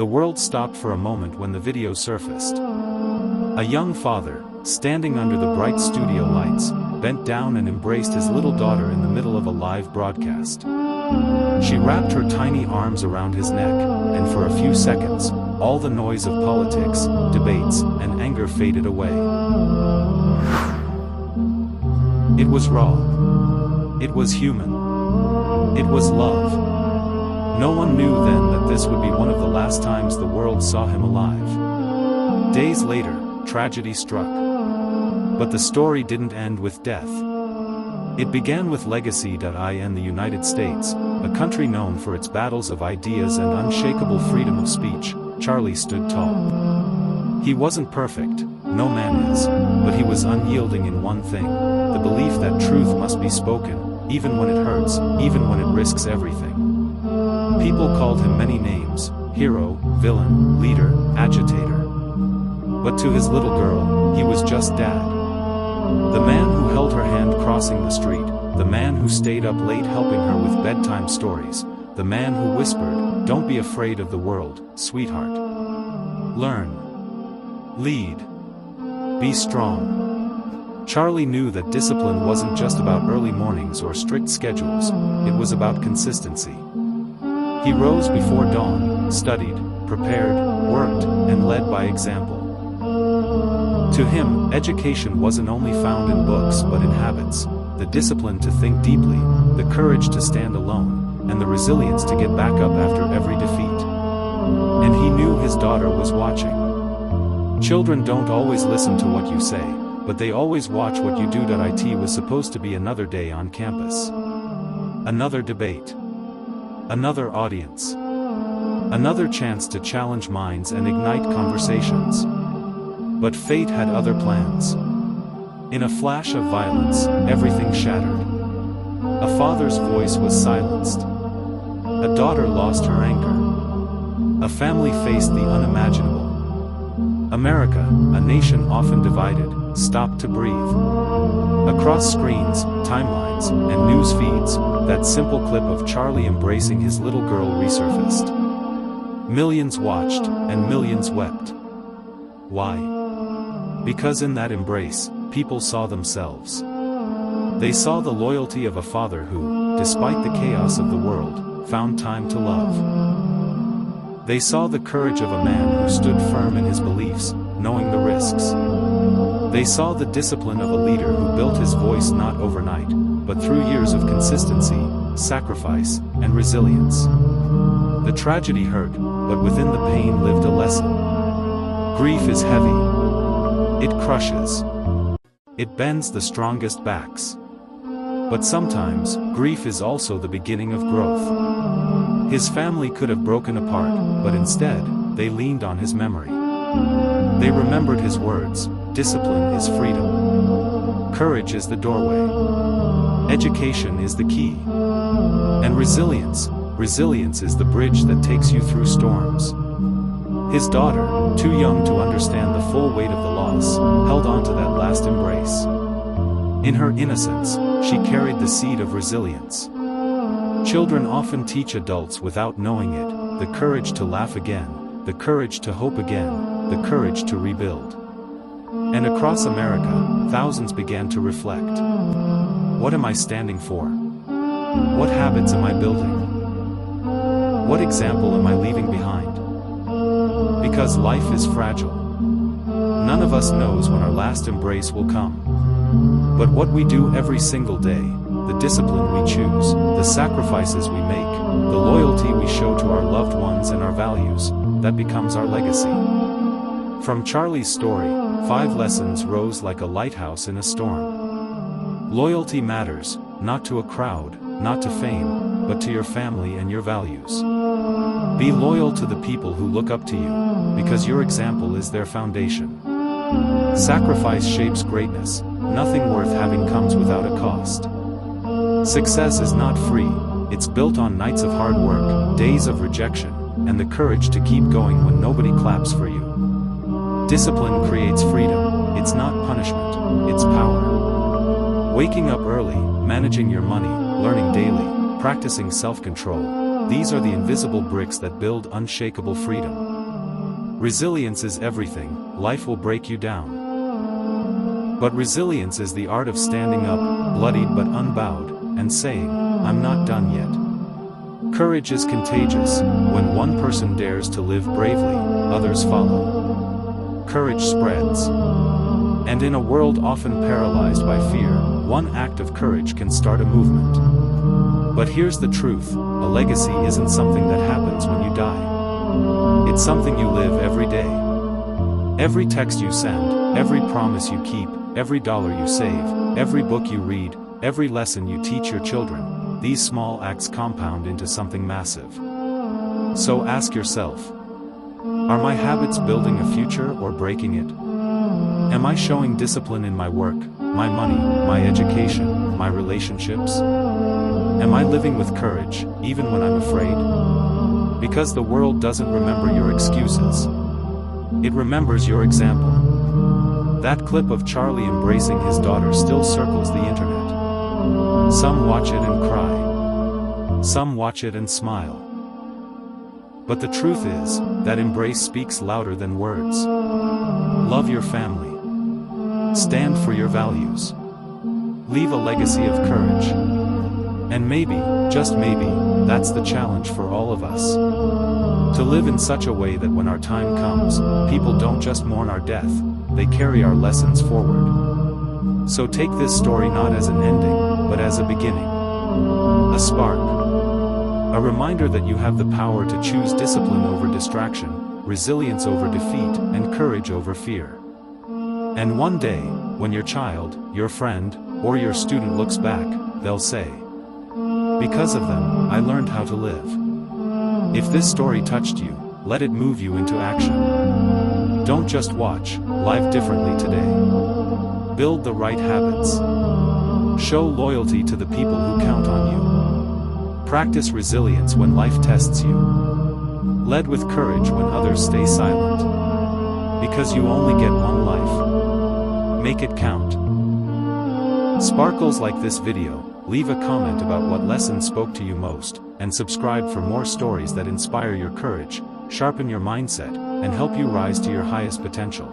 The world stopped for a moment when the video surfaced. A young father, standing under the bright studio lights, bent down and embraced his little daughter in the middle of a live broadcast. She wrapped her tiny arms around his neck, and for a few seconds, all the noise of politics, debates, and anger faded away. It was raw. It was human. It was love. No one knew then that this would be one of the last times the world saw him alive. Days later, tragedy struck. But the story didn't end with death. It began with legacy. In the United States, a country known for its battles of ideas and unshakable freedom of speech, Charlie stood tall. He wasn't perfect, no man is, but he was unyielding in one thing: the belief that truth must be spoken, even when it hurts, even when it risks everything. People called him many names: hero, villain, leader, agitator. But to his little girl, he was just Dad. The man who held her hand crossing the street, the man who stayed up late helping her with bedtime stories, the man who whispered, "Don't be afraid of the world, sweetheart. Learn. Lead. Be strong." Charlie knew that discipline wasn't just about early mornings or strict schedules, it was about consistency. He rose before dawn, studied, prepared, worked, and led by example. To him, education wasn't only found in books but in habits: the discipline to think deeply, the courage to stand alone, and the resilience to get back up after every defeat. And he knew his daughter was watching. Children don't always listen to what you say, but they always watch what you do. It was supposed to be another day on campus. Another debate. Another audience. Another chance to challenge minds and ignite conversations. But fate had other plans. In a flash of violence, everything shattered. A father's voice was silenced. A daughter lost her anchor. A family faced the unimaginable. America, a nation often divided, stopped to breathe. Across screens, timelines, and news feeds, that simple clip of Charlie embracing his little girl resurfaced. Millions watched, and millions wept. Why? Because in that embrace, people saw themselves. They saw the loyalty of a father who, despite the chaos of the world, found time to love. They saw the courage of a man who stood firm in his beliefs, knowing the risks. They saw the discipline of a leader who built his voice not overnight, but through years of consistency, sacrifice, and resilience. The tragedy hurt, but within the pain lived a lesson. Grief is heavy. It crushes. It bends the strongest backs. But sometimes, grief is also the beginning of growth. His family could have broken apart, but instead, they leaned on his memory. They remembered his words: discipline is freedom. Courage is the doorway. Education is the key. And resilience is the bridge that takes you through storms. His daughter, too young to understand the full weight of the loss, held on to that last embrace. In her innocence, she carried the seed of resilience. Children often teach adults without knowing it: the courage to laugh again, the courage to hope again, the courage to rebuild. And across America, thousands began to reflect. What am I standing for? What habits am I building? What example am I leaving behind? Because life is fragile. None of us knows when our last embrace will come. But what we do every single day, the discipline we choose, the sacrifices we make, the loyalty we show to our loved ones and our values, that becomes our legacy. From Charlie's story, 5 lessons rose like a lighthouse in a storm. Loyalty matters, not to a crowd, not to fame, but to your family and your values. Be loyal to the people who look up to you, because your example is their foundation. Sacrifice shapes greatness. Nothing worth having comes without a cost. Success is not free, it's built on nights of hard work, days of rejection, and the courage to keep going when nobody claps for you. Discipline creates freedom. It's not punishment, it's power. Waking up early, managing your money, learning daily, practicing self-control, these are the invisible bricks that build unshakable freedom. Resilience is everything. Life will break you down. But resilience is the art of standing up, bloodied but unbowed, and saying, "I'm not done yet." Courage is contagious. When one person dares to live bravely, others follow. Courage spreads. And in a world often paralyzed by fear, one act of courage can start a movement. But here's the truth: a legacy isn't something that happens when you die. It's something you live every day. Every text you send, every promise you keep, every dollar you save, every book you read, every lesson you teach your children, these small acts compound into something massive. So ask yourself, are my habits building a future or breaking it? Am I showing discipline in my work, my money, my education, my relationships? Am I living with courage, even when I'm afraid? Because the world doesn't remember your excuses. It remembers your example. That clip of Charlie embracing his daughter still circles the internet. Some watch it and cry. Some watch it and smile. But the truth is, that embrace speaks louder than words. Love your family. Stand for your values. Leave a legacy of courage. And maybe, just maybe, that's the challenge for all of us. To live in such a way that when our time comes, people don't just mourn our death, they carry our lessons forward. So take this story not as an ending, but as a beginning. A spark. A reminder that you have the power to choose discipline over distraction, resilience over defeat, and courage over fear. And one day, when your child, your friend, or your student looks back, they'll say, "Because of them, I learned how to live." If this story touched you, let it move you into action. Don't just watch, live differently today. Build the right habits. Show loyalty to the people who count on you. Practice resilience when life tests you. Lead with courage when others stay silent. Because you only get one life. Make it count. Sparkles like this video, leave a comment about what lesson spoke to you most, and subscribe for more stories that inspire your courage, sharpen your mindset, and help you rise to your highest potential.